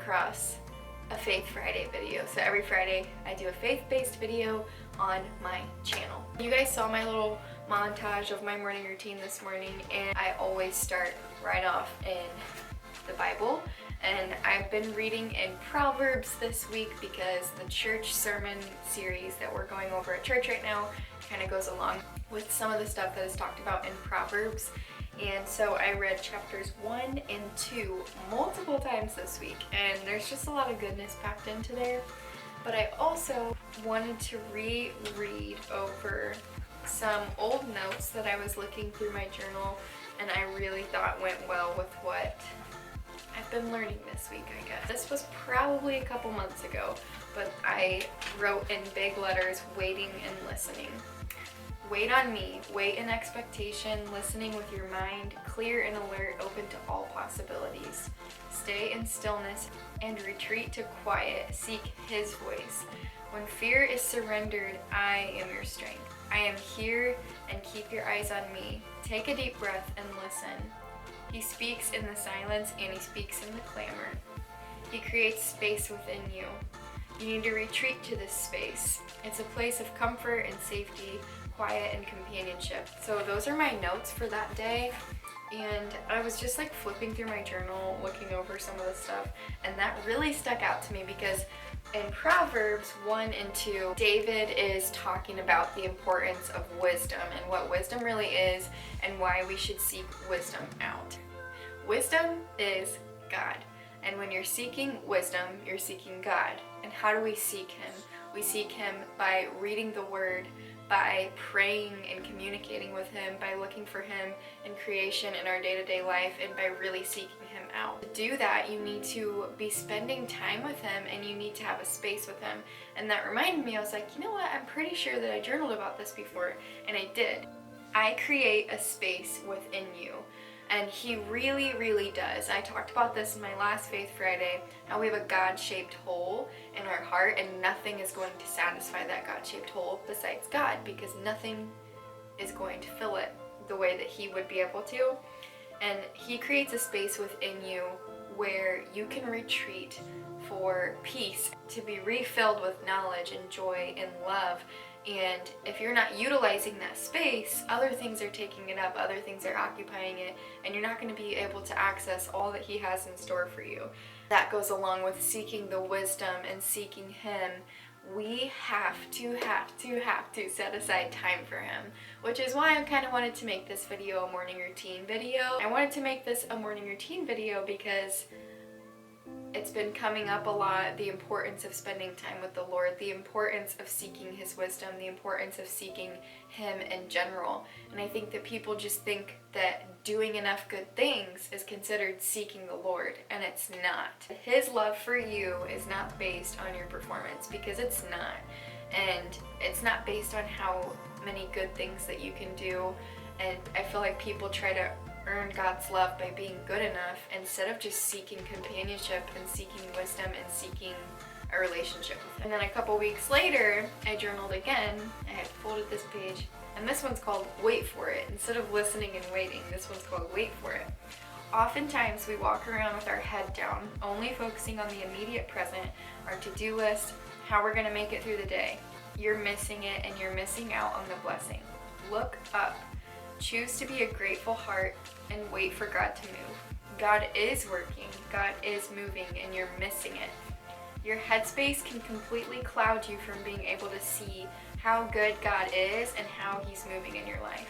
across a Faith Friday video. So every Friday I do a faith-based video on my channel. You guys saw my little montage of my morning routine this morning, and I always start right off in the Bible. And I've been reading in Proverbs this week because the church sermon series that we're going over at church right now kind of goes along with some of the stuff that is talked about in Proverbs. And so I read chapters 1 and 2 multiple times this week, and there's just a lot of goodness packed into there. But I also wanted to reread over some old notes that I was looking through my journal, and I really thought went well with what I've been learning this week, I guess. This was probably a couple months ago, but I wrote in big letters, waiting and listening. Wait on me, wait in expectation, listening with your mind, clear and alert, open to all possibilities. Stay in stillness and retreat to quiet, seek His voice. When fear is surrendered, I am your strength. I am here, and keep your eyes on me. Take a deep breath and listen. He speaks in the silence and He speaks in the clamor. He creates space within you. You need to retreat to this space. It's a place of comfort and safety, quiet and companionship. So those are my notes for that day, and I was just like flipping through my journal, looking over some of the stuff, and that really stuck out to me because in Proverbs 1 and 2, David is talking about the importance of wisdom and what wisdom really is and why we should seek wisdom out. Wisdom is God, and when you're seeking wisdom, you're seeking God. And how do we seek Him? We seek Him by reading the Word, by praying and communicating with Him, by looking for Him in creation in our day-to-day life, and by really seeking Him out. To do that, you need to be spending time with Him, and you need to have a space with Him. And that reminded me, I was like, you know what, I'm pretty sure that I journaled about this before, and I did. I create a space within you. And He really, really does. I talked about this in my last Faith Friday, how we have a God-shaped hole in our heart, and nothing is going to satisfy that God-shaped hole besides God, because nothing is going to fill it the way that He would be able to. And He creates a space within you where you can retreat for peace, to be refilled with knowledge and joy and love. And if you're not utilizing that space, other things are taking it up, other things are occupying it, and you're not going to be able to access all that He has in store for you. That goes along with seeking the wisdom and seeking Him. We have to set aside time for Him, which is why I kind of wanted to make this video a morning routine video. I wanted to make this a morning routine video because it's been coming up a lot, the importance of spending time with the Lord, the importance of seeking His wisdom, the importance of seeking Him in general. And I think that people just think that doing enough good things is considered seeking the Lord, and it's not. His love for you is not based on your performance, because it's not. And it's not based on how many good things that you can do. And I feel like people try to earn God's love by being good enough instead of just seeking companionship and seeking wisdom and seeking a relationship with Him. And then a couple weeks later, I journaled again. I had folded this page, and this one's called Wait For It. Instead of listening and waiting, this one's called Wait For It. Oftentimes we walk around with our head down, only focusing on the immediate present, our to-do list, how we're gonna make it through the day. You're missing it, and you're missing out on the blessing. Look up. Choose to be a grateful heart and wait for God to move. God is working, God is moving, and you're missing it. Your headspace can completely cloud you from being able to see how good God is and how He's moving in your life.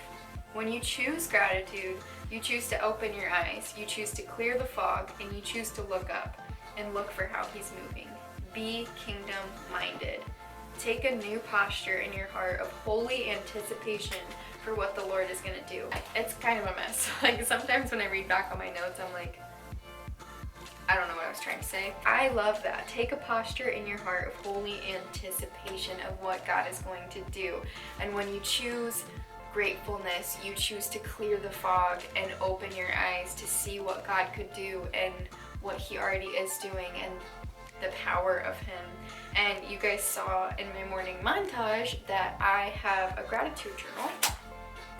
When you choose gratitude, you choose to open your eyes, you choose to clear the fog, and you choose to look up and look for how He's moving. Be kingdom-minded. Take a new posture in your heart of holy anticipation for what the Lord is going to do. It's kind of a mess. Like, sometimes when I read back on my notes, I'm like, I don't know what I was trying to say. I love that. Take a posture in your heart of holy anticipation of what God is going to do. And when you choose gratefulness, you choose to clear the fog and open your eyes to see what God could do and what He already is doing and the power of Him. And you guys saw in my morning montage that I have a gratitude journal.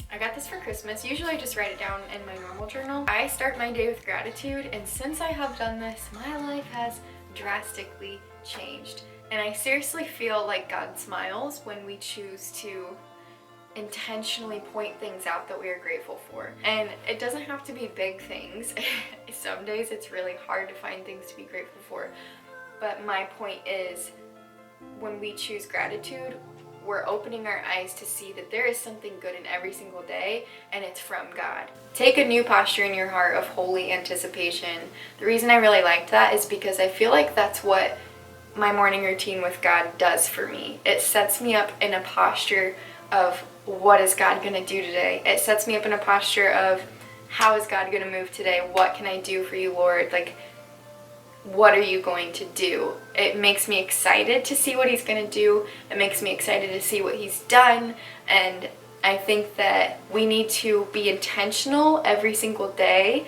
I got this for Christmas. Usually I just write it down in my normal journal. I start my day with gratitude, and since I have done this, my life has drastically changed. And I seriously feel like God smiles when we choose to intentionally point things out that we are grateful for. And it doesn't have to be big things. Some days it's really hard to find things to be grateful for. But my point is, when we choose gratitude, we're opening our eyes to see that there is something good in every single day, and it's from God. Take a new posture in your heart of holy anticipation. The reason I really liked that is because I feel like that's what my morning routine with God does for me. It sets me up in a posture of, what is God gonna do today? It sets me up in a posture of, how is God gonna move today? What can I do for you, Lord? Like, what are you going to do? It makes me excited to see what he's going to do. It makes me excited to see what he's done. And I think that we need to be intentional every single day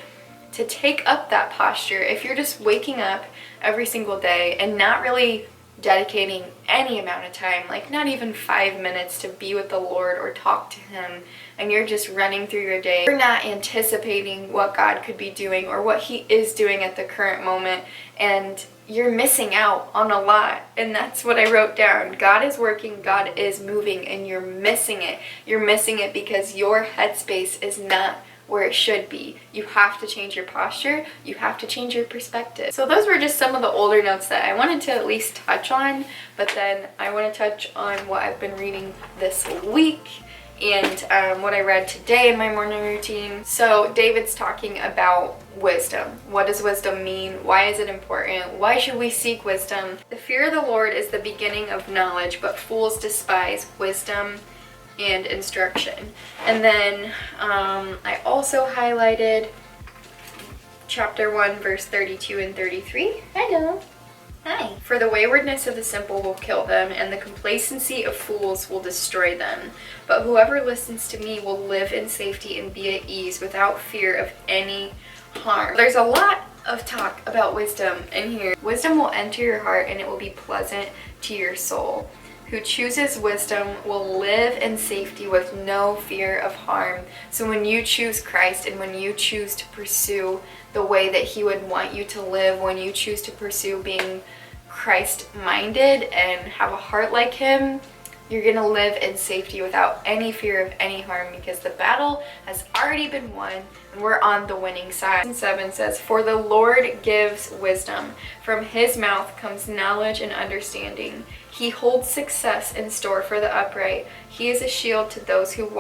to take up that posture. If you're just waking up every single day and not really dedicating any amount of time, like not even 5 minutes, to be with the Lord or talk to him, and you're just running through your day, you're not anticipating what God could be doing or what he is doing at the current moment, and you're missing out on a lot. And that's what I wrote down. God is working, God is moving, and you're missing it. You're missing it because your headspace is not where it should be. You have to change your posture. You have to change your perspective. So those were just some of the older notes that I wanted to at least touch on, but then I want to touch on what I've been reading this week and what I read today in my morning routine. So David's talking about wisdom. What does wisdom mean? Why is it important? Why should we seek wisdom? The fear of the Lord is the beginning of knowledge, but fools despise wisdom and instruction. And then I also highlighted chapter 1 verse 32 and 33. Hello. Hi. For the waywardness of the simple will kill them, and the complacency of fools will destroy them. But whoever listens to me will live in safety and be at ease without fear of any harm. There's a lot of talk about wisdom in here. Wisdom will enter your heart and it will be pleasant to your soul. Who chooses wisdom will live in safety with no fear of harm. So when you choose Christ and when you choose to pursue the way that he would want you to live, when you choose to pursue being Christ-minded and have a heart like him, you're going to live in safety without any fear of any harm, because the battle has already been won and we're on the winning side. And 7 says, for the Lord gives wisdom. From his mouth comes knowledge and understanding. He holds success in store for the upright. He is a shield to those whose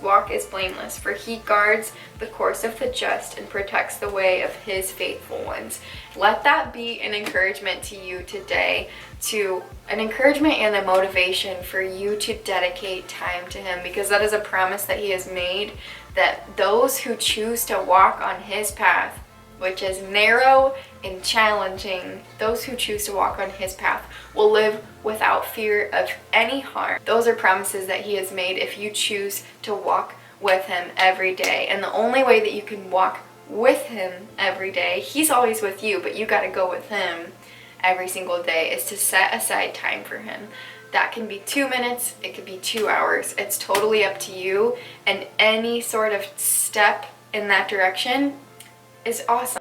walk is blameless, for he guards the course of the just and protects the way of his faithful ones. Let that be an encouragement to you today, to an encouragement and a motivation for you to dedicate time to him, because that is a promise that he has made, that those who choose to walk on his path, which is narrow and challenging, those who choose to walk on his path will live without fear of any harm. Those are promises that he has made if you choose to walk with him every day. And the only way that you can walk with him every day, he's always with you, but you got to go with him every single day, is to set aside time for him. That can be 2 minutes, it could be 2 hours. It's totally up to you, and any sort of step in that direction is awesome.